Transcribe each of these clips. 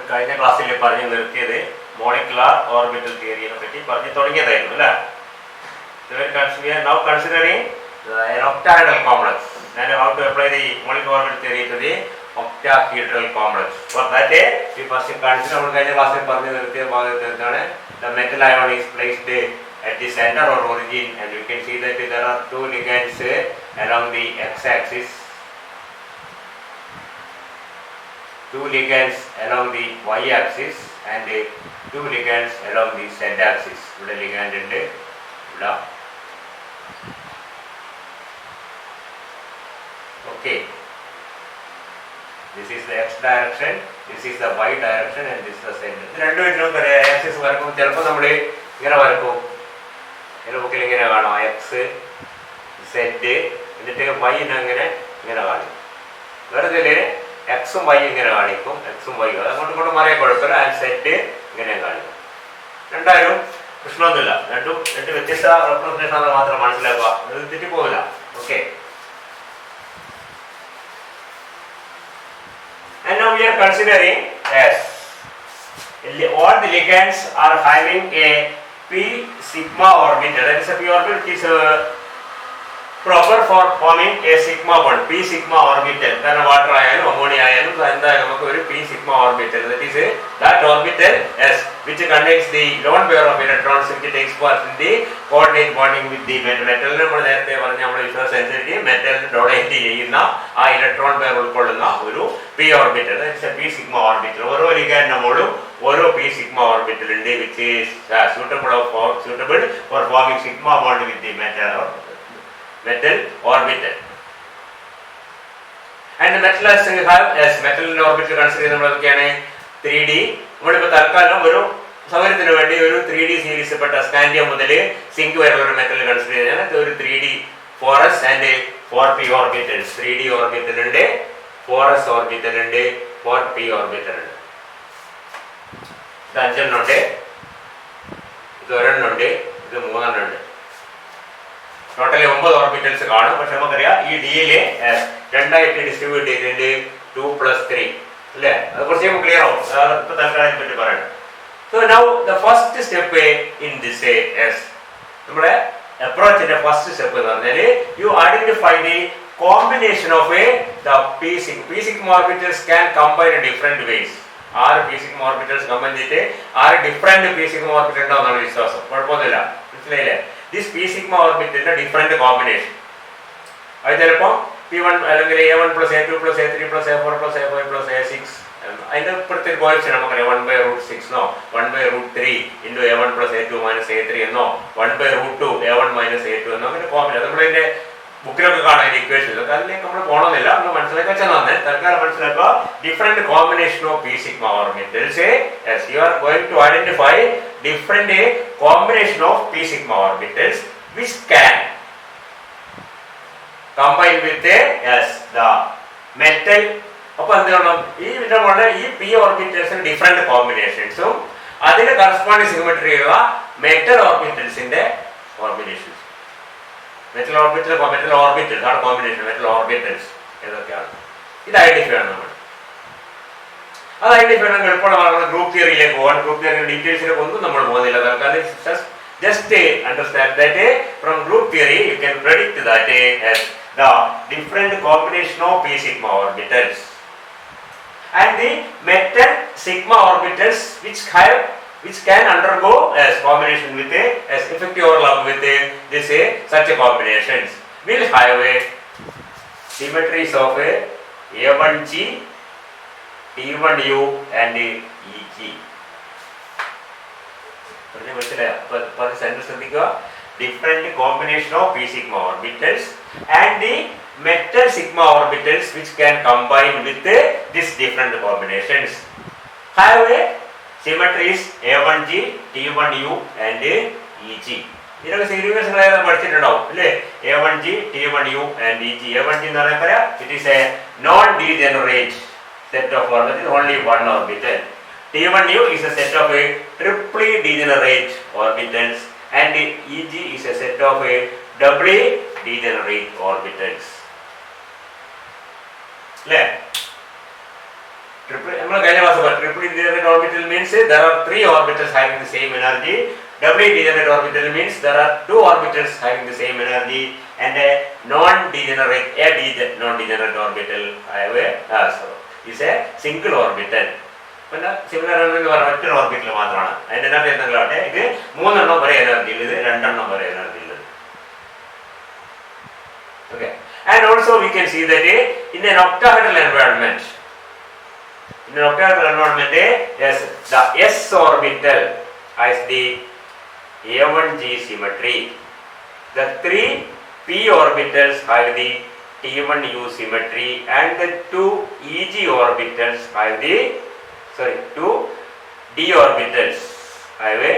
കഴിഞ്ഞ ക്ലാസ്സിൽ പറഞ്ഞു നിർത്തിയത് മോളിക്കുലാർ ഓർബിറ്റൽ തിയറിയെ പറ്റി പറഞ്ഞു തുടങ്ങിയതായിരുന്നു അല്ലേ. We are now considering an octahedral complex and how to apply the molecular orbital theory to the octahedral complex. For that we first consider നമ്മൾ കഴിഞ്ഞ ക്ലാസ്സിൽ പറഞ്ഞു നിർത്തിയ ഭാഗത്താണ് the metal ion is placed at the center or origin, and you can see that there are two ligands along the x-axis, two ligands along the y-axis and two ligands along the z-axis. ഇവിടെ ligand ഉണ്ട്, ഇവിടെ. Okay, this is the x direction, this is the y direction, and this is the z. ഇത് രണ്ടും ഇതിനും axis വരക്കും. ചിലപ്പോൾ നമ്മൾ ഇങ്ങനെ വരക്കും, ഇതിന്റെ ബുക്കിൽ ഇങ്ങനെ കാണാം എക്സ് സെഡ്, എന്നിട്ട് വൈ അങ്ങനെ ഇങ്ങനെ കാണിക്കും. വെറുതെ എക്സും വൈ ഇങ്ങനെ കാണിക്കും, എക്സും വൈ അങ്ങോട്ടും ഇങ്ങോട്ടും മാറിയാൽ കുഴപ്പമില്ല. ആൻഡ് സെഡ് ഇങ്ങനെ കാണിക്കും. രണ്ടായാലും പ്രശ്നമൊന്നുമില്ല, രണ്ട് വ്യത്യസ്ത റെപ്രസെന്റേഷൻ ആണെന്ന് മാത്രം മനസ്സിലാക്കുക, തെറ്റിപ്പോവില്ല. Okay, and now we are considering as all the ligands are having a p sigma orbital. That is a p orbital which is proper for forming a sigma bond, p sigma orbital. കാരണം water ആയാലും ammonia ആയാലും എന്തായാലും നമുക്ക് ഒരു p sigma orbital, that is that orbital s which contains the lone pair of electrons which takes part in the coordinate bonding with the metal. Metal നമ്മൾ നേരത്തെ പറഞ്ഞ നമ്മുടെ വിശ്വാസ അനുസരിച്ച് മെറ്റലിന് ഡൊണേറ്റ് ചെയ്യുന്ന ആ ഇലക്ട്രോൺ പെയർ ഉൾക്കൊള്ളുന്ന ഒരു p orbital, that is a p sigma orbital. ഓരോ ലിഗാൻഡിന്റെ മുകളിലും ഓരോ p sigma orbital ഉണ്ട്, which is suitable for forming sigma bond with the metal orbital. And the metal as we have as metal orbital consider നമ്മൾ എന്തൊക്കെയാണ് 3D. നമ്മളിപ്പോൾ തൽക്കാലം ഒരു സൗകര്യത്തിന് വേണ്ടി ഒരു 3D സീരീസ് പെട്ട സ്കാൻഡിയം മുതൽ സിങ്ക് വരെയുള്ള ഒരു മെറ്റൽ കൺസിഡർ ചെയ്താൽ ഒരു 3D 4s and 4p orbitals. 3D orbital ഉണ്ട്, 4s ഓർബിറ്റൽ ഉണ്ട്, 4p ഓർബിറ്റൽ ഉണ്ട്. ഇത് 5 എണ്ണം ഉണ്ട്, ഇത് 1 എണ്ണം ഉണ്ട്, ഇത് 3 എണ്ണം ഉണ്ട്. ടോട്ടലി 9 ഓർബിറ്റൽസ് കാണും. പക്ഷെ നമുക്കറിയാം ഈ ഡിയില് 2 ഡിസ്ട്രിബ്യൂട്ട് ചെയ്തിട്ടുണ്ട്, 2+3 അല്ലേ. അത് കുറച്ച് ക്ലിയർ ആവും, ഇപ്പൊ തൽക്കാലം പറ്റി പറയണം. So now the first step in this is നമ്മുടെ അപ്രോച്ചിന്റെ ഫസ്റ്റ് സ്റ്റെപ്പ് എന്ന് പറഞ്ഞാൽ you identify the combination of the p sigma orbitals can combine in different ways. 6 p sigma orbitals combine ചെയ്തിട്ട് 6 different p sigma orbitals ഉണ്ടാവുന്നതാണ് വിശ്വാസം. കുഴപ്പമൊന്നുമില്ല, മനസ്സിലായില്ലേ? This p sigma orbital different combination. അത് ചിലപ്പോൾ p1 അല്ലെങ്കിൽ a1 plus a2 plus a3 plus a4 plus a5 plus a6, അതിന്റെ പ്രത്യേക കോയിഫിഷ്യന്റ് നമുക്കറിയാം. 1/√6 എന്നോ 1/√3 into a1 plus a2 minus a3 എന്നോ 1/√2 a1 minus a2 എന്നോ അങ്ങനെ കോമ്പിനേഷൻ നമ്മളതിന്റെ ബുക്കിലൊക്കെ കാണാൻ ഇക്വേഷൻ. അതിലേക്ക് നമ്മൾ പോകണമെന്നില്ല, നമ്മൾ മനസ്സിലാക്കി വെച്ചാൽ തന്നെ തൽക്കാലം മനസ്സിലാക്കുക. Different combination of p sigma orbitals. Yes, you are going to identify different combination of p sigma orbitals which can combine with the metal. അപ്പോൾ എന്ത് ചെയ്യണം, ഈ വിധമുള്ള ഈ p ഓർബിറ്റൽസിന് ഡിഫറെന്റ് കോമ്പിനേഷൻസും അതിന് കറസ്പോണ്ടിങ് സിമെട്രി ഉള്ള മെറ്റൽ ഓർബിറ്റൽസിന്റെ കോമ്പിനേഷൻസ്. മെറ്റൽ ഓർബിറ്റൽസ് ആണ് combination. Metal orbitals ഏതൊക്കെയാണ് ഇത് ഐഡന്റിഫൈ ചെയ്യണം നമ്മൾ. അത് ഐഡന്റിഫൈ ചെയ്യണം എളുപ്പമുള്ള ഗ്രൂപ്പ് തിയറിയിലേക്ക് പോകാൻ. ഗ്രൂപ്പ് തിയറിയുടെ ഡീറ്റെയിൽസിലേക്ക് ഒന്നും നമ്മൾ പോകുന്നില്ല തൽക്കാലം. just understand that from group theory you can predict that as the different combination of p sigma orbitals and the metal sigma orbitals which can undergo as combination with as effective overlap with this such combinations will have symmetries of a1g, t1u and eg. Different combination of p sigma orbitals and the metal sigma orbitals which can combine with these different combinations have symmetries a1g, t1u and eg. ഇതിനൊക്കെ series പഠിച്ചിട്ടുണ്ടാവും അല്ലേ? a1g, t1u and eg. a1g എന്ന് പറയാം, it is a non degenerate set of orbitals, only one orbital. t1u is a set of triply degenerate orbitals and eg is a set of doubly degenerate orbitals. നമ്മൾ കഴിഞ്ഞ class പറഞ്ഞു triple degenerate orbital means there are 3 orbitals having the same energy. Doubly degenerate orbital means there are 2 orbitals having the same energy, and a non-degenerate orbital is a single orbital. പിന്നെ similar എന്ന് പറഞ്ഞാൽ ഒറ്റ orbital മാത്രമാണ്. അതിൻ്റെ energy എന്തെങ്കിലും ഇത് 3 എണ്ണം വരെ എനർജി ഉള്ളത്, 2 എണ്ണം വരെ എനർജി ഉള്ളത്. Okay, and also we can see that in an octahedral environment, yes, the s orbital has the A1G symmetry. The 3 p orbitals have the T1U symmetry, and the 2 EG orbitals have the 2 d orbitals have the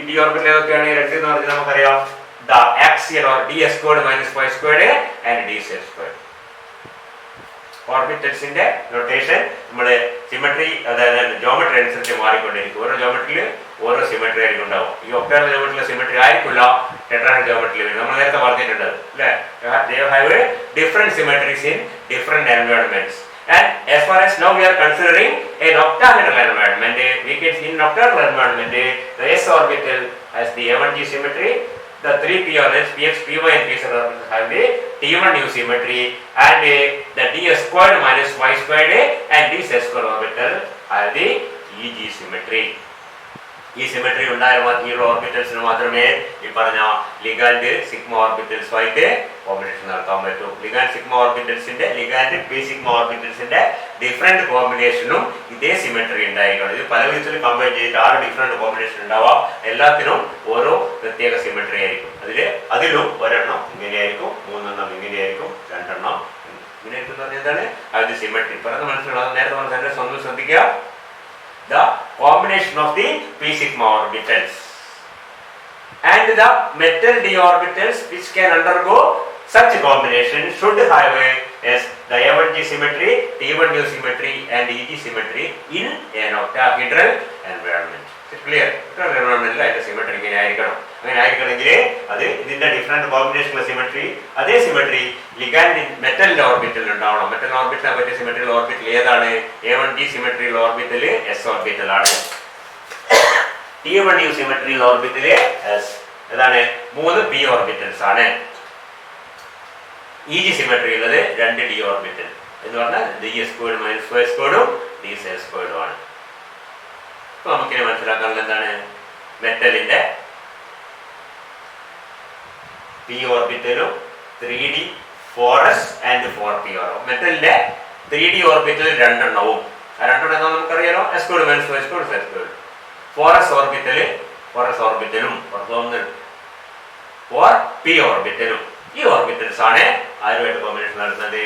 d orbital ഏതൊക്കെയാണ്? രണ്ട് എന്ന് പറഞ്ഞാൽ നമുക്കറിയാം, the axial or ds squared minus y squared and dz squared. ഓർബിറ്റൽസിന്റെ notation നമ്മൾ symmetry, അതായത് geometry അനുസരിച്ച് മാറിക്കൊണ്ടിരിക്കും. ഓരോ ജോമെട്രിയിൽ ഓരോ സിമെട്രി ആയിരിക്കും ഉണ്ടാവും. ഈ ഒക്ടാഹെഡ്രൽ ജോമെട്രിയിലെ സിമെട്രി ആയിരിക്കില്ല ടെട്രാഹെഡ്രൽ ജോമെട്രിയിൽ വരും. നമ്മൾ നേരത്തെ പറഞ്ഞിട്ടുണ്ട് അല്ലേ? they have different symmetries in different environments. And as far as now we are considering an octahedral environment, we can see in octahedral environment the s orbital has the A1G symmetry. The 3 p orbitals px, py and pz orbitals have the T1U symmetry, and the ds squared minus y squared and dz squared orbital have the EG symmetry. ഈ symmetry ഉണ്ടായാൽ ഈ ഓർബിറ്റൽസിന് മാത്രമേ ഈ പറഞ്ഞ ligand sigma ഓർബിറ്റൽസുമായിട്ട് combination നടത്താൻ പറ്റൂ. Ligand sigma ഓർബിറ്റൽസിന്റെ ligand P sigma ഓർബിറ്റൽസിന്റെ ഡിഫറെന്റ് കോമ്പിനേഷനും ഇതേ സിമെട്രി ഉണ്ടായിരിക്കണം. ഇത് പല വിധത്തിൽ കമ്പയർ ചെയ്തിട്ട് 6 ഡിഫറെന്റ് കോമ്പിനേഷൻ ഉണ്ടാവാം. എല്ലാത്തിനും ഓരോ പ്രത്യേക സിമെട്രി ആയിരിക്കും. അതിലും ഒരെണ്ണം ഇങ്ങനെയായിരിക്കും, 3 എണ്ണം ഇങ്ങനെയായിരിക്കും, 2 എണ്ണം ഇങ്ങനെയായിരിക്കും എന്ന് പറഞ്ഞാൽ എന്താണ് അത് സിമെട്രി. പറയുന്നത് മനസ്സിലാവും. നേരത്തെ പറഞ്ഞ സ്വന്തം ശ്രദ്ധിക്കുക, the combination of the p sigma orbitals and the metal d orbitals which can undergo such combination should have the A1G symmetry, T1U symmetry and EG symmetry in an octahedral environment. Is it clear? Octahedral environment la symmetry ingane aayirikkanam. Angane aayirikkanengil adu idinte different combination symmetry adhe symmetry ligand metal orbital undavana. Metal orbital avate symmetrical orbital edana? A1G symmetrical orbital s orbital aanu. T1U symmetrical orbital s edana 3 p orbitals aanu. EG symmetry ഉള്ളത് 2 d orbital എന്ന് പറഞ്ഞാൽ ds squared minus y squared dz squared ആണ്. അപ്പോൾ നമുക്കിനി മനസ്സിലാക്കാനുള്ള എന്താണ് മെറ്റലിന്റെ p ഓർബിറ്റലും 3d 4s and 4p ആണ്. മെറ്റലിന്റെ 3d orbital 2 എണ്ണവും ആ 2 എണ്ണം നമുക്കറിയാലോ, s squared minus y squared z squared. 4s ഓർബിറ്റലും 4p ഓർബിറ്റലും ഈ ഓർബിറ്റൽസ് ആണ് ആരുമായിട്ട് കോമ്പിനേഷൻ നടത്തുന്നത്?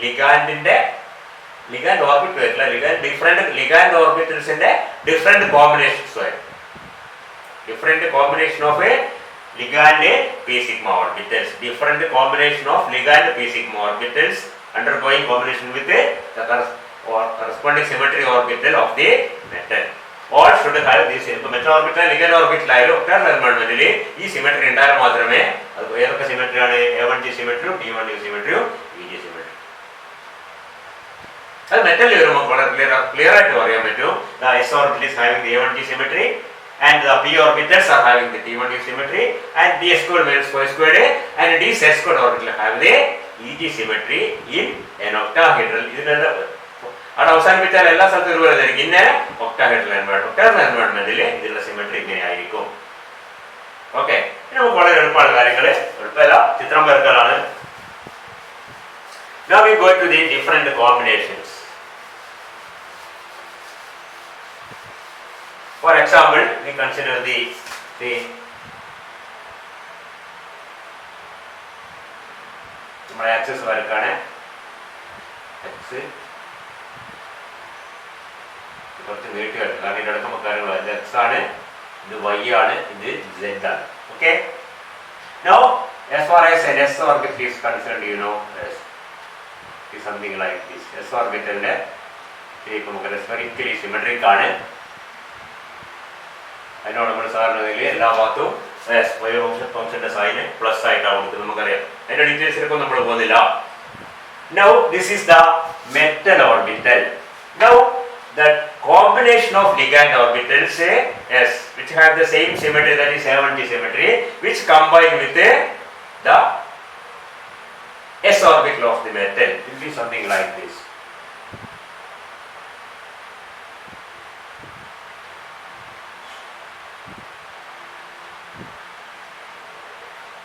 ലിഗാൻഡ് ഓർബിറ്റ് വരില്ല, ഡിഫറെന്റ് ലിഗാൻഡ് ഓർബിറ്റൽസിന്റെ ഡിഫറെന്റ് കോമ്പിനേഷൻസ് വരും. Different combination of ligand P sigma orbitals, different combination of ligand P sigma orbitals undergoing combination with the corresponding symmetry orbital of the metal. All should have this metal orbital ligand orbital ആയാലും octahedral environment ഈ symmetry ഉണ്ടായാൽ മാത്രമേ അത് ഏതൊക്കെ symmetry ആണ്? A1G സിമെട്രിയും T1U സിമെട്രിയും EG symmetry. അത് മെറ്റലിൽ വരുമ്പോൾ വളരെ ക്ലിയർ ആയിട്ട് പറയാൻ പറ്റും. The s orbital is having the A1G symmetry and the p orbitals are having the T1U symmetry, and ds squared minus y squared and dz squared orbital have the EG symmetry in an octahedral. ഇതിന്റെ അവിടെ അവസാനിപ്പിച്ചാൽ എല്ലാ സ്ഥലത്തും ഇതുപോലെ ആയിരിക്കും. ഇന്ന octahedral എൻവയോൺമെന്റിൽ ഇതിലുള്ള symmetry ഇങ്ങനെ ആയിരിക്കും. ഓക്കെ, നമുക്ക് വളരെ എളുപ്പമാണ് കാര്യങ്ങൾ. എളുപ്പമല്ല, ചിത്രം വരക്കലാണ്. Now we go to the different combinations. For example, we consider the നമ്മുടെ ആക്സിസ് വരക്കാണ്. എക്സ് കുറച്ച് നീട്ടി വരും, കാരണം ഇതിൻ്റെ അടുത്ത കാര്യങ്ങൾ ഇത് എക്സ് ആണ്, ഇത് വൈ ആണ്, ഇത് സെഡ് ആണ്. Okay, now as far as an s orbital is concerned, you know, is something like this. s orbitalന്റെ ഷേപ്പ് നമുക്ക് സ്ഫെറിക്കലി സിമെട്രിക് ആണ്. അതിനോട് നമ്മൾ സാധാരണ എല്ലാ ഭാഗത്തും ഫംഗ്ഷന്റെ സൈന് പ്ലസ് ആയിട്ടാണ് കൊടുക്കുന്നത്, നമുക്കറിയാം. അതിന്റെ ഡീറ്റെയിൽസിലൊക്കെ നമ്മൾ പോകുന്നില്ല. Now this is the metal orbital. Now the combination of ligand orbitals S, which have the same symmetry, that is A1T symmetry, which combine with the S orbital of the metal, will be something like this.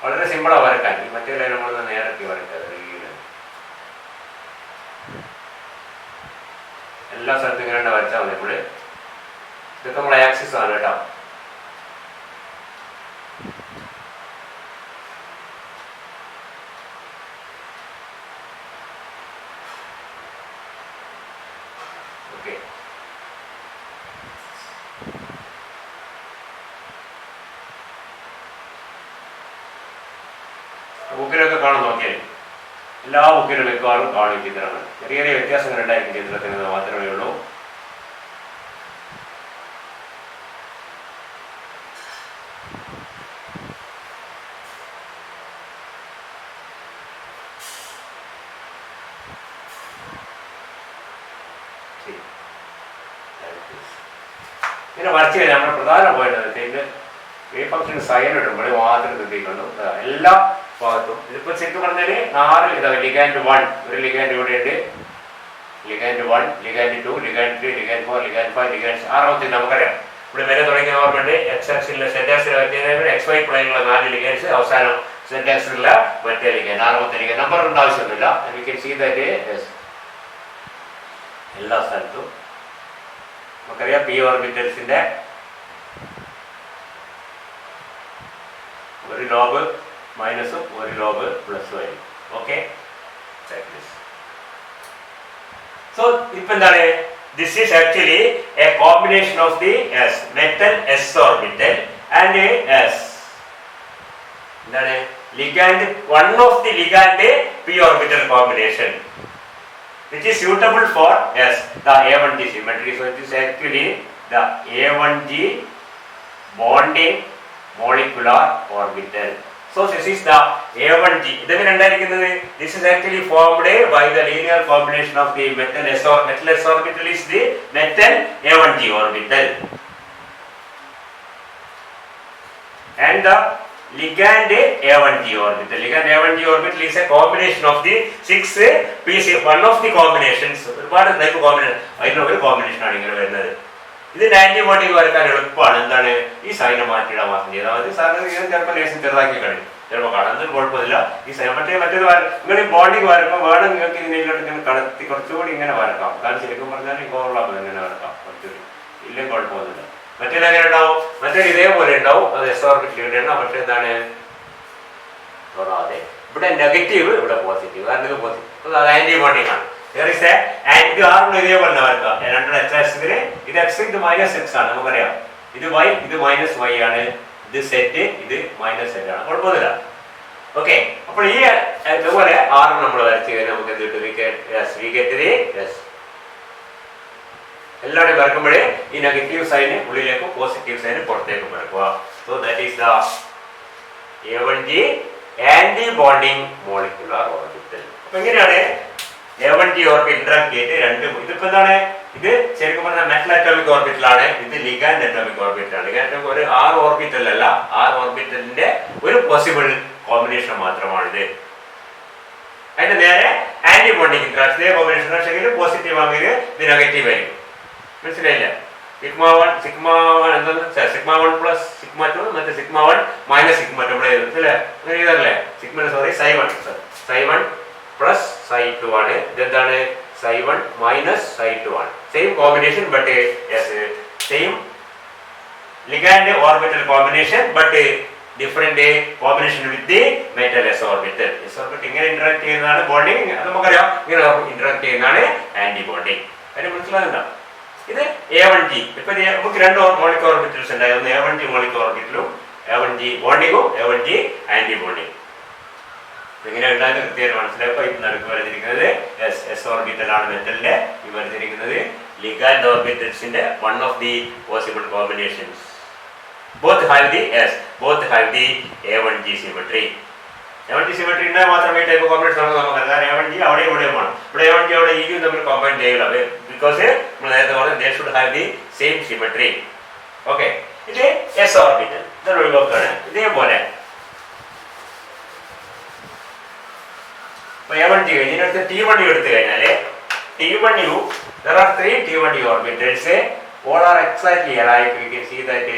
വളരെ സിമ്പിളാണ് വരക്കാൻ. മറ്റേ line നമ്മൾ നേരത്തെ വരയ്ക്കാതെ എല്ലാ സ്ഥലത്തും ഇങ്ങനെ വരച്ചാൽ മതി. നമ്മൾ ഇതൊക്കെ നമ്മുടെ ആക്സിസ് ആണ് കേട്ടോ. ഓക്കെ, ബുക്കിലൊക്കെ കാണാൻ നോക്കിയാൽ എല്ലാ ബുക്കിലും മിക്കവാറും കാണും ചിത്രങ്ങൾ. ചെറിയ ചെറിയ വ്യത്യാസങ്ങൾ ഉണ്ടായിരിക്കും ചിത്രത്തിന് മാത്രമേ ഉള്ളൂ. ഇങ്ങനെ വരച്ചു കഴിഞ്ഞാൽ നമ്മുടെ പ്രധാന പോയിന്റ് ഇതിന്റെ വേവ് ഫംഗ്ഷൻ സൈൻ ഇടുമ്പോൾ മാത്രം ശ്രദ്ധിക്കുന്നു എല്ലാ ഭാഗത്തും. ഇതിപ്പോ ശരിക്കും പറഞ്ഞാൽ 4 ഇതാണ്. ലിഗാൻഡ് 1 ഒരു ലിഗാൻഡ് ഇവിടെ ഉണ്ട്, ligand 1, ligand 2, ligand 3, ligand 4, ligand 5, ligand 6 നമുക്കറിയാം. ഇവിടെ വരെ തുടങ്ങിയ ഓർമ്മയുണ്ട്. എക്സ് ആക്സിലെ സെന്റാക്സിൽ എക്സ് വൈ പ്ലെയിനുള്ള 4 ലിഗാൻഡ്സ്, അവസാനം സെന്റാക്സിലുള്ള മറ്റേ ലിഗാൻഡ് 6ാമത്തെ ലിഗാൻഡ്. നമ്പർ ഒന്നും ആവശ്യമൊന്നുമില്ല. വി കൻ സീ ദാറ്റ് എല്ലാ സ്ഥലത്തും നമുക്കറിയാം പി ഓർബിറ്റൽസിന്റെ ഒരു ലോബ് മൈനസും ഒരു ലോബ് പ്ലസും ആയിരിക്കും. ഓക്കെ, സോ ഇപ്പൊ എന്താണ്, this is actually a combination of the S metal S orbital and S എന്താണ് ligand, one of the ligand P orbital combination which is suitable for yes the A1G symmetry. So it is actually the A1G bonding molecular orbital. So this is the A1G. ഇതെങ്ങനെ ഉണ്ടായിരിക്കുന്നത്? This is actually formed by the linear combination of the metal s or metal s orbital is the metal A1G orbital and the ligand A1G orbital. Ligand A1G orbital is a combination of the 6 pieces. One of the combinations, ഒരുപാട് type combination, അതിനൊരു combination ആണ് ഇങ്ങനെ വരുന്നത്. ഇതിന്റെ antibody വരക്കാൻ എളുപ്പമാണ്. എന്താണ് ഈ സൈനെ മാറ്റിയിടാൻ മാത്രം. അതായത് സാറിന് ചിലപ്പോൾ ലേശം ചെറുതാക്കി കഴിയും, ചിലപ്പോൾ കാണാൻ അതൊരു കുഴപ്പമില്ല. ഈ സൈൻ മറ്റേത് നിങ്ങൾ ഈ ബോണ്ടിങ് വരക്കുമ്പോൾ വേണം നിങ്ങൾക്ക് ഇതിനോട്ട് ഇങ്ങനെ കടത്തി കുറച്ചുകൂടി ഇങ്ങനെ വരക്കാം. കാരണം ശരിക്കും പറഞ്ഞാൽ ഈ കോറുള്ള ഇങ്ങനെ വരക്കാം കുറച്ചുകൂടി, ഇല്ലെങ്കിൽ കുഴപ്പമൊന്നുമില്ല. മറ്റേ എങ്ങനെ ഉണ്ടാവും? മറ്റേ ഇതേപോലെ ഉണ്ടാവും, അത് എസ് ഓർബിറ്റൽ ഇവിടെയാണ്. പക്ഷെ എന്താണ് തൊടാതെ ഇവിടെ നെഗറ്റീവ്, ഇവിടെ പോസിറ്റീവ്. കാരണം ഇത് പോസിറ്റീവ്, അത് ആന്റിബോണ്ടിങ് ആണ്. ഇത് ആറും ഇതേപോലെ വരക്കാം. രണ്ടും എക്സ് ആക്സിസിന് ഇത് എക്സ്, ഇത് മൈനസ് എക്സ് ആണ് നമുക്കറിയാം. ഇത് വൈ, ഇത് മൈനസ് വൈ ആണ്. ഇത് സെറ്റ്, ഇത് മൈനസ് സെറ്റ് ആണ്. കുഴപ്പമൊന്നുമില്ല. ഓക്കെ, അപ്പോൾ ഈ ഇതുപോലെ ആറും നമ്മൾ വരച്ച് കഴിഞ്ഞാൽ നമുക്ക് എന്ത് കിട്ടും? എല്ലാവരും വരക്കുമ്പോഴേ ഈ നെഗറ്റീവ് സൈന് ഉള്ളിലേക്കും പോസിറ്റീവ് സൈന് പുറത്തേക്കും വരക്കുക. So that is the A1G anti bonding molecular orbital. അപ്പൊ എങ്ങനെയാണ് A1G ഓർബിറ്റൽ ഇന്ററാക്ട് ചെയ്തിട്ട് രണ്ടും, ഇതിപ്പോ എന്താണ്, ഇത് ശരിക്കും പറഞ്ഞാൽ മെറ്റൽ അറ്റോമിക് ഓർബിറ്റലാണ്, ഇത് ലിഗാൻഡ് അറ്റോമിക് ഓർബിറ്റലാണ്. ലിഗാൻഡ് ഒരു 6 ഓർബിറ്റൽ അല്ല, 6 ഓർബിറ്റലിന്റെ ഒരു പോസിബിൾ കോമ്പിനേഷൻ മാത്രമാണിത്. അതിന്റെ നേരെ ആന്റി ബോണ്ടിങ് ഇന്ററാക്ഷൻ കോമ്പിനേഷൻ പക്ഷേ പോസിറ്റീവ് ആണെങ്കിൽ ഇത് നെഗറ്റീവ് ആയിരിക്കും. മനസ്സിലായില്ല? സിഗ്മ1 എന്താണ്? സിഗ്മ1 പ്ലസ് സിഗ്മ2 മറ്റേ സിഗ്മ1 മൈനസ് സിഗ്മ2 ഇവിടെ എഴുതല്ലേ? Ψ1 പ്ലസ് Ψ2 ആണ്. ഇതെന്താണ്? Ψ1 മൈനസ് Ψ2 ആണ്. Same combination but same ligand orbital combination but different combination with the metal S orbital. S orbital ഇങ്ങനെ ഇന്ററാക്ട് ചെയ്യുന്നതാണ് ബോണ്ടിങ്, അത് നമുക്കറിയാം. ഇങ്ങനെ ഇന്ററാക്ട് ചെയ്യുന്നതാണ് ആന്റി ബോണ്ടിങ്. അതിന് മനസ്സിലാകുന്നുണ്ടോ? ഇത് A1G. ഇപ്പൊ നമുക്ക് 2 മോളിക്കുലർ ഓർബിറ്റൽസ് ഉണ്ടായിരുന്നു, A1G മോളിക്കുലർ ഓർബിറ്റലും A1G ബോണ്ടിങ്ങും A1G ആന്റി ബോണ്ടിങ്. ഇങ്ങനെ ഉണ്ടാകുന്ന കൃത്യമായിട്ട് മനസ്സിലാക്കുക. ഇത് നടുക്ക് വരച്ചിരിക്കുന്നത് എസ് ഓർബിറ്റൽ ആണ് മെറ്റലിന്റെ. ഈ വരച്ചിരിക്കുന്നത് ലിഗാൻഡ് ഓർബിറ്റൽസിന്റെ one of the possible combinations. Both have the A1G symmetry. A1G symmetry ഉണ്ടായാൽ മാത്രമേ ഈ ടൈപ്പ് കോമ്പിനേഷൻ നമുക്കറിയാം. കാരണം A1G അവിടെ ഇവിടെയുമാണ്. ഇവിടെ A1G അവിടെ E തമ്മിൽ കമ്പൈൻ ചെയ്യില്ല. ബിക്കോസ് നമ്മൾ നേരത്തെ പറഞ്ഞു they should have the same symmetry. Okay, ഇത് എസ് ഓർബിറ്റൽ ഇതാണ് ഒഴിവാക്കാണ്. ഇതേപോലെ A1G കഴിഞ്ഞ് ഇതിനടുത്ത് T1U എടുത്തു കഴിഞ്ഞാല് T1U, there are 3 T1U orbitals. All are exactly alike. You can see that.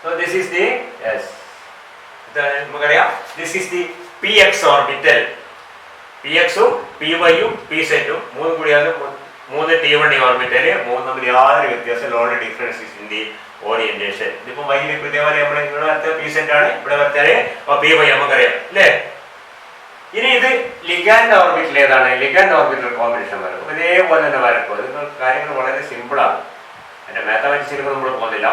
So this is the this is the PX orbital. PX ഉം PY ഉം PZ ഉം മൂന്നും കൂടിയാണ് 3 T1U ഓർബിറ്റൽ. മൂന്ന് തമ്മിൽ യാതൊരു വ്യത്യാസം, only difference in the orientation. ഇതിപ്പോ വൈകിട്ട് ഇതേപോലെ നമ്മൾ ഇവിടെ വരച്ച PZ ആണ്, ഇവിടെ വരച്ചാല് PY നമുക്കറിയാം അല്ലേ. ഇനി ഇത് ലിഗാൻഡ് ഓർബിറ്റൽ ഏതാണ്? ലിഗാൻഡ് ഓർബിറ്റൽ കോമ്പിനേഷൻ വരും ഇതേപോലെ തന്നെ വരക്കും. ഇത് കാര്യങ്ങൾ വളരെ സിമ്പിളാണ്. അതിന്റെ മാത്തമാറ്റിക്സിലേക്ക് നമ്മൾ പോകുന്നില്ല.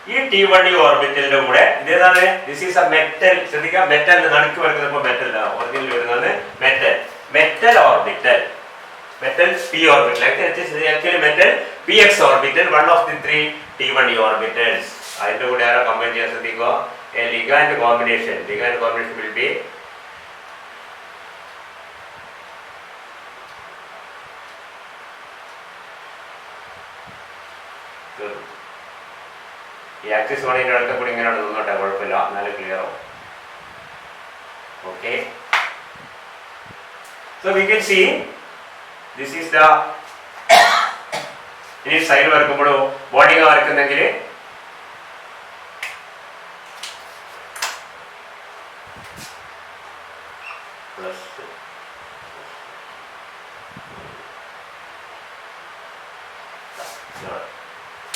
ഈ T1U ഓർബിറ്റലിന്റെ കൂടെ ഇതേതാണ്? This is a metal. ശ്രദ്ധിക്കുക, മെറ്റൽ നടുക്ക് വരുന്നപ്പോൾ മെറ്റൽ ഒറിജിനൽ വരുന്നത് metal orbital, metal P orbital. Actually metal PX orbital, one of the 3 T1U orbitals. അതിന്റെ കൂടെ ആരോ കമ്പൈൻ ചെയ്യാൻ ശ്രദ്ധിക്കുക. A ligand combination will be ഈ ആക്സിസ് വണിന്റെ അടുത്ത കൂടി ഇങ്ങനെ നിന്നോട്ടെ, കുഴപ്പമില്ല, എന്നാലും ക്ലിയർ ആവും. Okay, so we can see this is the. ഇനി സൈഡ് വരക്കുമ്പോഴോ ബോഡിങ് വരക്കുന്നെങ്കിൽ plus.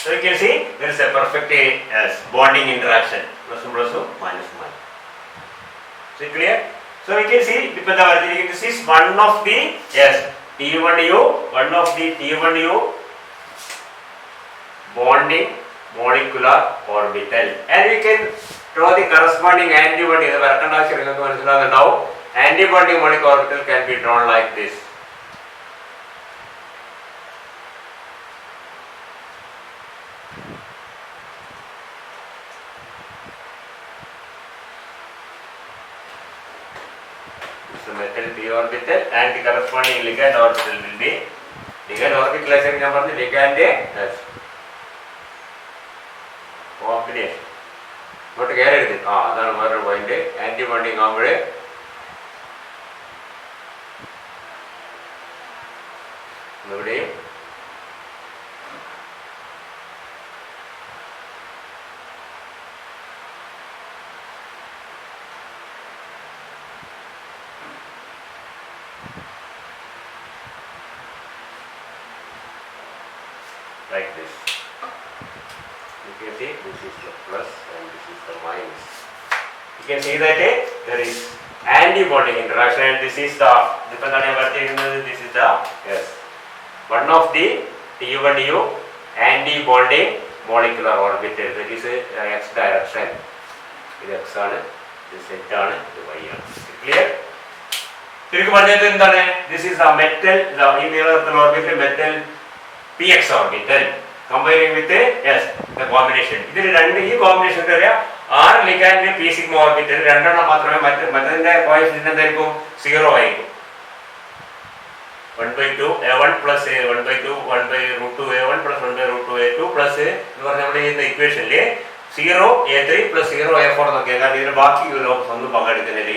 So you can see there is a perfect bonding interaction. Plus minus. So clear? So we can see this is one of the T1U, one of the T1U bonding molecular orbital, and we can draw the corresponding antibonding. Antibonding molecular orbital can be drawn like this. Metal P orbital and the corresponding ligand orbital will be ligand orbital as number the ligand combination. What care is it? That's another point. Antibonding ആവുമ്പോൾ ഇവിടെ like this. You can see this is the plus and this is the minus. You can see that there is antibonding interaction, and this is the this is the one of the T1U antibonding molecular orbital. That is x direction. This x ആണ്, this z ആണ്, ഇത് y ആണ്. Clear? ശരിക്കും പറഞ്ഞത് എന്താണ്? This is a metal, the inner orbital metal PX orbital comparing with the combination. ഇതിൽ രണ്ട് ഈ കോമ്പിനേഷൻ അറിയാം. 6 ലിഗാൻഡ് P സിഗ്മ ഓർബിറ്റൽ, രണ്ടെണ്ണം മാത്രമേ മറ്റതിന്റെ കോഎഫിഷ്യന്റ് എന്തായിരിക്കും? 0 ആയിരിക്കും. 1/2 A1 plus 1/2 1/√2 A1 plus 1/√2 A2 plus എന്ന് പറഞ്ഞ നമ്മുടെ ഈ ഇക്വേഷനിൽ 0 A3 plus 0 A4 എന്നൊക്കെ. കാരണം ഇതിന് ബാക്കി ഒന്നും പങ്കെടുക്കുന്നില്ല.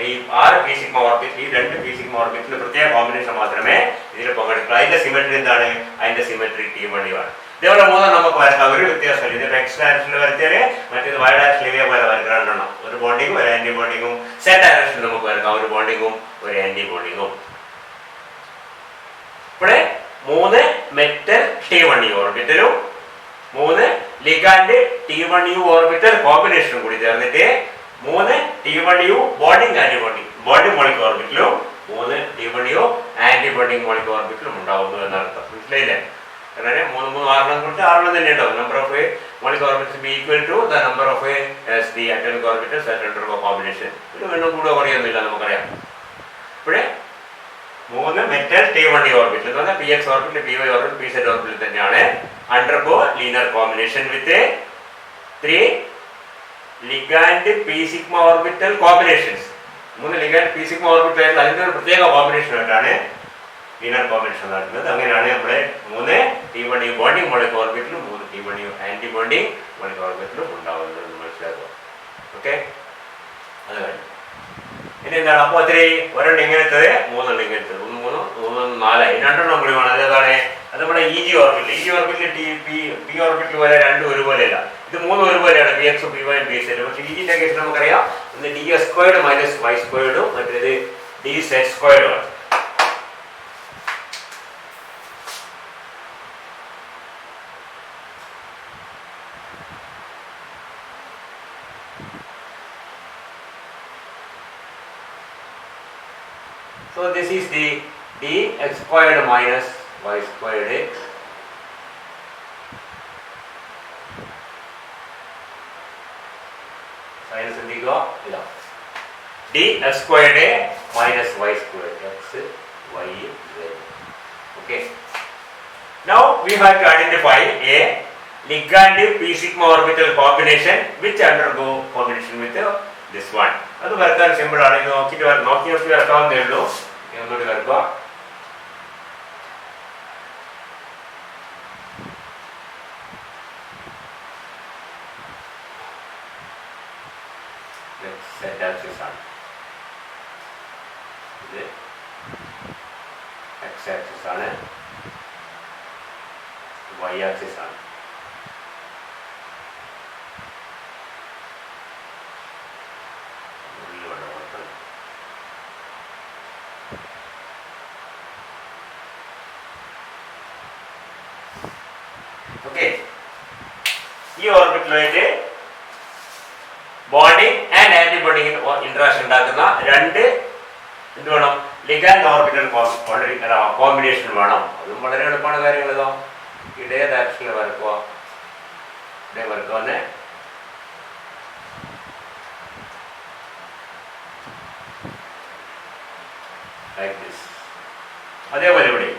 ഈ 6 P സിഗ്മ ഓർബിറ്റൽ, ഈ 2 P സിഗ്മ ഓർബിറ്റൽ പ്രത്യേക കോമ്പിനേഷൻ മാത്രമേ ഇതിൽ പങ്കെടുക്കുള്ളൂ. അതിന്റെ സിമെട്രി എന്താണ്? അതിന്റെ സിമെട്രി T1U ആണ്. ഇതേപോലെ മൂന്നാം നമുക്ക് വരക്കാം, ഒരു വ്യത്യാസമില്ല. ഇതിന്റെ എക്സ് ഡയറക്ഷനിൽ വരച്ചാല് മറ്റേത് വൈ ഡയറക്ഷനിൽ ഇതേപോലെ വരക്കാം. രണ്ടെണ്ണം, ഒരു ബോണ്ടിങ്ങും ഒരു ആന്റി ബോണ്ടിങ്ങും. സെറ്റ് ഡയറക്ഷനിൽ നമുക്ക് വരക്കാം, ഒരു ബോണ്ടിങ്ങും ഒരു ആന്റി ബോണ്ടിങ്ങും. ഇവിടെ 3 metal T1U ഓർബിറ്റലും 3 ligand T1U orbital കോമ്പിനേഷനും കൂടി ചേർന്നിട്ട് 3 T1U bonding anti bonding molecular ഓർബിറ്റലും 3 D1U ആന്റി ബോണ്ടിങ് മോളിക്കുലർ ഓർബിറ്റലും ഉണ്ടാവുന്നു എന്നർത്ഥം. മനസ്സിലായില്ലേ? കാരണം 3 6 കുറിച്ച് 6 തന്നെ ഉണ്ടാവും. Number of molecular orbitals be equal to the number of the atomic orbitals that undergo combination. ഇത് വീണ്ടും കൂടെ കുറയൊന്നുമില്ല, നമുക്കറിയാം. ഇപ്പോഴേ 3 മെറ്റൽ T1D ഓർബിറ്റൽ എന്ന് പറഞ്ഞാൽ PX orbital, PY orbital, PZ orbital തന്നെയാണ് undergo linear combination with 3 ligand P sigma orbital combinations. 3 ligand P sigma orbital ആയിട്ട് അതിൻ്റെ ഒരു പ്രത്യേക കോമ്പിനേഷൻ ആയിട്ടാണ് ലീനിയർ കോമ്പിനേഷൻ നടക്കുന്നത്. അങ്ങനെയാണ് നമ്മുടെ 3 T1D ബോണ്ടിങ് മോളിക്കുലർ ഓർബിറ്റലും 3 T1D ആന്റി ബോണ്ടിങ് മോളിക്കുലർ ഓർബിറ്റലും ഉണ്ടാവുന്നത് മനസ്സിലാക്കുക. ഓക്കെ, അത് കഴിഞ്ഞു. ഇനി എന്താണ്? അപ്പോൾ ഒത്തിരി ഒരെണ്ണം ഇങ്ങനത്തത്, 3 ഇങ്ങനത്തത്, 1 3 3 4 രണ്ടെണ്ണം കൂടി വേണം. അതേതാണ്? അത് നമ്മുടെ EG orbital. EG orbital P orbital പോലെ രണ്ടും ഒരുപോലെയല്ല. ഇത് 3 ഒരുപോലെയാണ്, PX PY PZ. പക്ഷേ EGന്റെ കേസിൽ നമുക്കറിയാം ഒന്ന് DS² മൈനസ് Y², മറ്റേത് DZ² ആണ്. So this is the dx² minus y². Sign ശ്രദ്ധിക്കുക. ഇതാ dx² minus y², x y z. Okay. Now we have to identify a ligand P sigma orbital combination which undergo combination with this one. അത് വരക്കാൻ simple ആണ്. ഇത് നോക്കി വരക്കാവുന്നേ ഉള്ളൂ. ഒന്നുകൂടി വരക്കുക. Z ആക്സിസ് ആണ്, ഇത് X ആക്സിസ് ആണ്, Y ആക്സിസ് ആണ്. ഓക്കെ, ഈ ഓർബിറ്റലുമായിട്ട് bonding and anti bonding interaction ഉണ്ടാക്കുന്ന രണ്ട് എന്ത് വേണം? ലിഗാൻഡ് ഓർബിറ്റൽ കോമ്പിനേഷൻ വേണം. അതും വളരെ എളുപ്പമാണ് കാര്യങ്ങൾ. ഇതോ ഇതേ ഡയറക്ഷനിൽ വരക്കുക, ഇതേ വരക്കുക തന്നെ. Like this. അതേപോലെ ഇവിടെ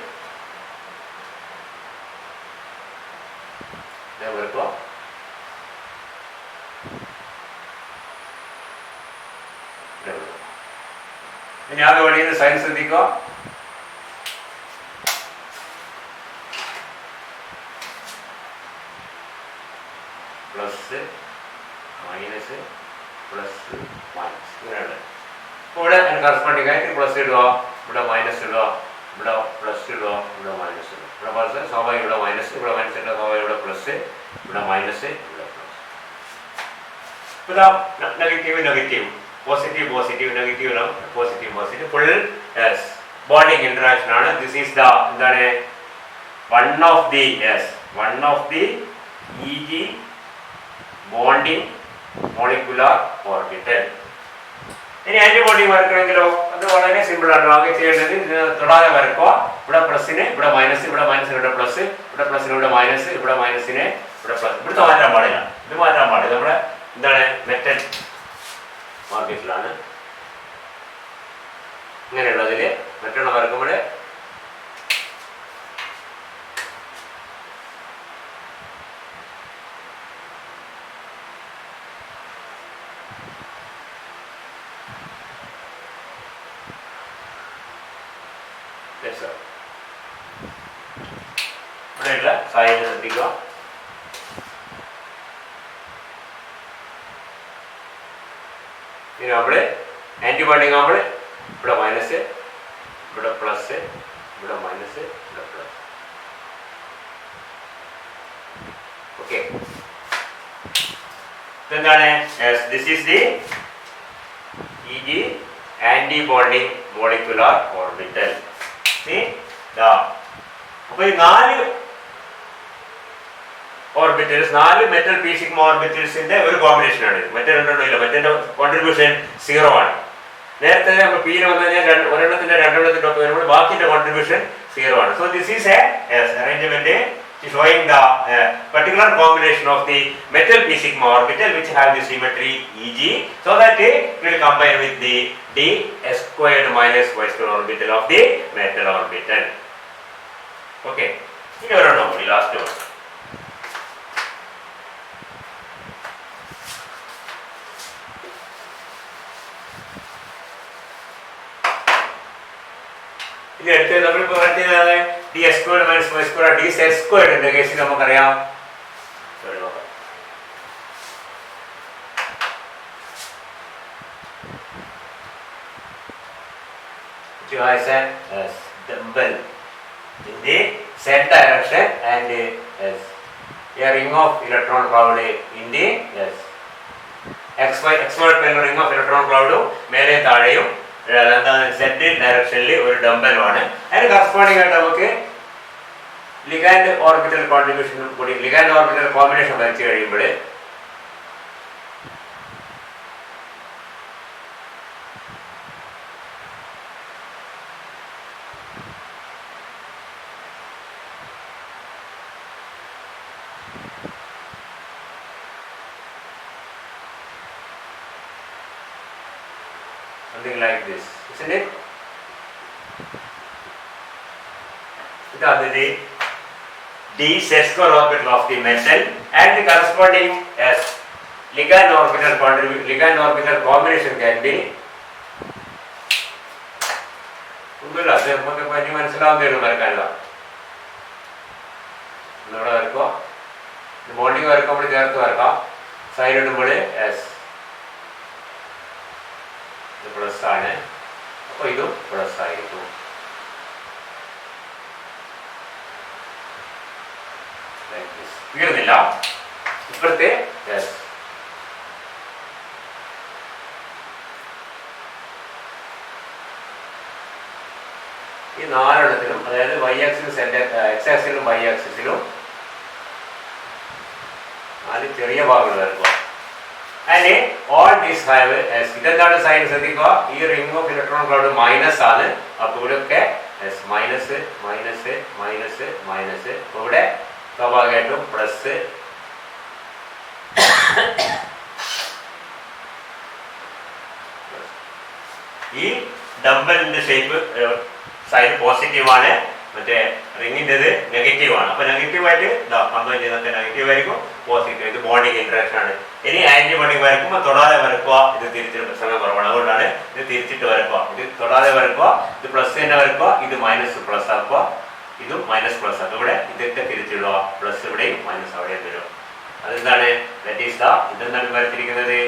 വരക്കുക. ഇനി ആകെ വഴിയിൽ സൈൻ ശ്രദ്ധിക്കുക. പ്ലസ് മൈനസ് പ്ലസ് മൈനസ് ഇങ്ങനെയാണ്. അപ്പോൾ ഇവിടെ കറസ്പോണ്ടിങ് ആയിട്ട് പ്ലസ് ഇടുക, ഇവിടെ മൈനസ് ഇടുക, ഇവിടെ പ്ലസ് ഇടുക, ഇവിടെ മൈനസ് ഇടുക. ഇവിടെ പ്ലസ് സ്വാഭാവികം, ഇവിടെ മൈനസ്, ഇവിടെ മൈനസ് ഇടുക, സ്വാഭാവികം, ഇവിടെ പ്ലസ്, ഇവിടെ മൈനസ്, ഇവിടെ പ്ലസ്. ഇതാ negative negative, positive positive, negative positive positive, full bonding interaction ആണ്. ദിസ് ഈസ് ദ എന്താണ്? One of the EG bonding molecular orbital. ഇനി ആന്റി ബോണ്ടിങ് വരക്കണമെങ്കിലോ അത് വളരെ സിമ്പിൾ ആണ്. ആകെ ചെയ്യേണ്ടത് ഇതിന് തൊടാതെ വരക്കുക. ഇവിടെ പ്ലസിന് ഇവിടെ മൈനസ്, ഇവിടെ മൈനസിന് ഇവിടെ പ്ലസ്, ഇവിടെ പ്ലസിന് ഇവിടെ മൈനസ്, ഇവിടെ മൈനസിന് ഇവിടെ പ്ലസ്. ഇവിടുത്തെ മാറ്റാൻ പാടില്ല, ഇത് മാറ്റാൻ പാടില്ല. നമ്മുടെ എന്താണ്? മെറ്റൽ ഓർബിറ്റലാണ്. ഇങ്ങനെയുള്ളതിൽ മറ്റൊന്ന് വരക്കുമ്പോൾ ഇവിടെയുള്ള സാഹചര്യം ശ്രദ്ധിക്കുക. ഇനി നമ്മൾ ആന്റി ബോണ്ടിങ് ആകുമ്പോൾ ഇവിടെ മൈനസ്, ഇവിടെ പ്ലസ്, ഇവിടെ മൈനസ്, ഇവിടെ പ്ലസ്. ഓക്കെ, എന്താണ്? This is the EG anti bonding molecular orbital. അപ്പൊ ഈ 4 ഓർബിറ്റൽസ്, 4 മെറ്റൽ P സിഗ്മ ഓർബിറ്റൽസിന്റെ ഒരു കോമ്പിനേഷൻ ആണ്. മറ്റേ രണ്ടെണ്ണം ഇല്ല, മറ്റേ കോൺട്രിബ്യൂഷൻ 0 ആണ്. നേരത്തെ നമ്മൾ പിയിൽ വന്നു കഴിഞ്ഞാൽ ഒരെണ്ണത്തിന്റെ രണ്ടെണ്ണത്തിന്റെ ഒപ്പം വരുമ്പോൾ ബാക്കിന്റെ കോൺട്രിബ്യൂഷൻ 0 ആണ്. So this is A arrangement showing the particular combination of the metal p sigma orbital which have the symmetry Eg, so that it will combine with the d s squared minus y squared orbital of the metal orbital. Okay, ini orang nomor last one. ഇത് എടുത്ത് നമ്മളിപ്പോൾ പറഞ്ഞത് D S squared minus Y squared D S സ്ക്വയർഡിന്റെ കേസിൽ നമുക്കറിയാം has a dumbbell in the z direction and a ring of electron cloud in the xy plane ring of electron cloud മേലെ താഴെയും z ഡയറക്ഷനിൽ ഒരു ഡംബലുമാണ്. അതിന് കറസ്പോണ്ടിങ് ആയിട്ട് നമുക്ക് ലിഗാൻഡ് ഓർബിറ്റൽ കോൺട്രിബ്യൂഷൻ കൂടി ലിഗാൻഡ് ഓർബിറ്റൽ കോമ്പിനേഷൻ വരച്ചു കഴിയുമ്പോൾ something like this, isn't it? The d z square orbital of the metal and the corresponding ligand orbital combination can be നമുക്ക് പറ്റി മനസ്സിലാവുന്നേ വരക്കാനുള്ള ഇവിടെ വരക്കുക ബോണ്ടിങ് വരക്കുമ്പോൾ ചേർത്ത് വരക്കാം സൈഡ് ഇടുമ്പോൾ പ്ലസ് ആണ്, അപ്പോൾ ഇതും പ്ലസ് ആയിരിക്കും. തീർന്നില്ല ഇപ്പുറത്തെ ഈ നാലെണ്ണത്തിലും അതായത് വൈ ആക്സിലും എക്സ് ആക്സിലും വൈ ആക്സിസിലും 4 ചെറിയ ഭാഗങ്ങൾ വരക്കുക. And all these have ഇതെന്താണ് സൈൻ ശ്രദ്ധിക്കുക, ഈ ring of electron cloud minus ആണ്, അപ്പോൾ ഇവിടെയൊക്കെ മൈനസ് മൈനസ് മൈനസ് മൈനസ്, ഇവിടെ സ്വാഭാവികമായിട്ടും പ്ലസ്. ഈ ഡംബലിന്റെ ഷേപ്പ് സൈൻ പോസിറ്റീവാണ്, മറ്റേ റിങ്ങിൻ്റെത് നെഗറ്റീവ് ആണ്. അപ്പൊ നെഗറ്റീവായിട്ട് കമ്പൈൻ ചെയ്തൊക്കെ നെഗറ്റീവ് ആയിരിക്കും, പോസിറ്റീവ്. ഇത് ബോണ്ടിങ് ഇന്ററാക്ഷൻ ആണ്. ഇനി ആന്റി ബോണ്ടിങ് വരക്കുമ്പോൾ തൊടാതെ വരക്കുക, ഇത് തിരിച്ചിട്ട് സമയം കുറവാണ്, അതുകൊണ്ടാണ് ഇത് തിരിച്ചിട്ട് വരക്കുക. ഇത് തൊടാതെ വരക്കുക, ഇത് പ്ലസ് തന്നെ വരക്കുക, ഇത് മൈനസ് പ്ലസ് ആക്കുക, ഇതും മൈനസ് പ്ലസ് ആക്കുക. ഇവിടെ ഇതൊക്കെ തിരിച്ചിടുക, പ്ലസ് ഇവിടെയും മൈനസ് അവിടെയും തരും. അതെന്താണ് ഇതെന്താണ് വരച്ചിരിക്കുന്നത്,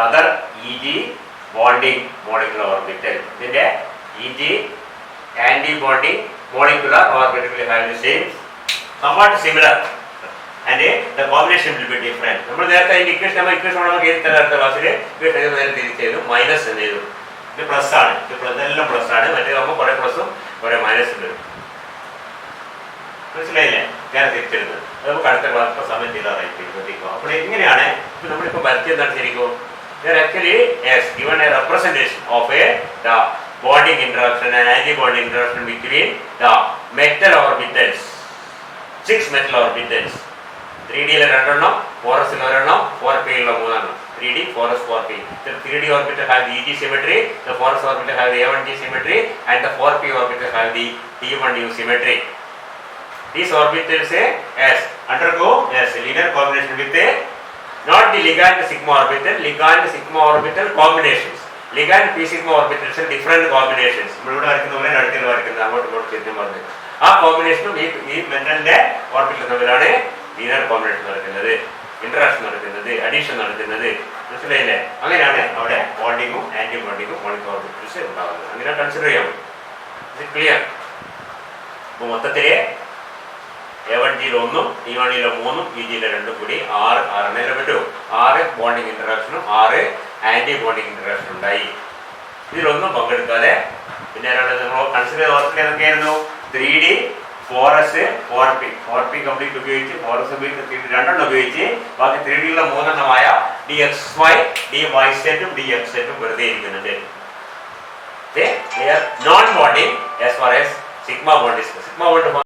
other Eg bonding molecular orbital. ഇതിന്റെ Eg anti-bonding molecular orbital will have the same, somewhat similar, and the combination will be different. നമ്മൾ നേരത്തെ ഇക്വേഷൻ നമുക്ക് ഏത് തരത്തെ ക്ലാസ്സിൽ ഇക്വേഷൻ നേരെ തിരിച്ചു മൈനസ് എന്ന് ചെയ്തു. ഇത് പ്ലസ് ആണ്, ഇത് എല്ലാം പ്ലസ് ആണ്, മറ്റേ നമുക്ക് കുറെ പ്ലസും കുറെ മൈനസും വരും. മനസ്സിലായില്ലേ? ഞാൻ തിരിച്ചിരുന്നത് അത് നമുക്ക് അടുത്ത ക്ലാസ് സമയം ചെയ്താറായിരിക്കും ശ്രദ്ധിക്കുക. അപ്പോൾ ഇങ്ങനെയാണ് നമ്മളിപ്പോൾ വരച്ചെന്താണ് ശരിക്കും, actually has given a representation of the bonding interaction and anti-bonding interaction between the metal orbitals, 6 metal orbitals. 3D യിൽ 2 എണ്ണം, 4s ൽ 1 എണ്ണം, 4p ൽ 3 എണ്ണം. 3D, 4s, 4p. The 3D orbital have the Eg symmetry, the 4s orbital have the A1T symmetry, and the 4p orbital have the T1U symmetry. These orbitals undergo linear combination with not the ligand sigma orbital combinations. Ligand p sigma orbitals are different combinations. നമ്മളിവിടെ വരയ്ക്കുന്ന പോലെ അടുക്കൽ വരയ്ക്കുന്നത്, അങ്ങോട്ട് ഇങ്ങോട്ട് തിരിഞ്ഞു പറഞ്ഞത്. ആ കോമ്പിനേഷനും ഈ മെറ്റലിന്റെ ഓർബിറ്റൽ തമ്മിലാണ് ലീനിയർ കോമ്പിനേഷൻ നടക്കുന്നത്, ഇന്ററാക്ഷൻ നടക്കുന്നത്, അഡീഷൻ നടക്കുന്നത്. മനസ്സിലായില്ലേ? അങ്ങനെയാണ് അവിടെ ബോണ്ടിങ്ങും ആന്റി ബോണ്ടിങ്ങും മോളിക്കുലർ ഓർബിറ്റൽസ് ഉണ്ടാകുന്നത്. അങ്ങനെ കൺസിഡർ ചെയ്യാം. ഇത് ക്ലിയർ? അപ്പോൾ മൊത്തത്തില് A1G-യിൽ 1, T1-യിൽ 3, EG-യിൽ 2 കൂടി 6 6 പറ്റൂ. 6 ബോണ്ടിങ് ഇന്ററാക്ഷനും 6 ആന്റി ബോണ്ടിങ് ഇന്ററാക്ഷൻ ഉണ്ടായി. ഇതിലൊന്നും പങ്കെടുക്കാതെ പിന്നെ നമ്മൾ കൺസിഡർ ഓർത്തിട്ട് എന്തൊക്കെയായിരുന്നു, 3D, 4s, 4p കംപ്ലീറ്റ് ഉപയോഗിച്ച് 4s ഉപയോഗിച്ച് 3D 2 എണ്ണം ഉപയോഗിച്ച് ബാക്കി 3D-യിലുള്ള 3 എണ്ണമായ D X Y D Y സെറ്റും ഡി എക്സ് സെറ്റും വെറുതെ ഇരിക്കുന്നുണ്ട്. Non bonding as far as sigma bond is. Sigma bond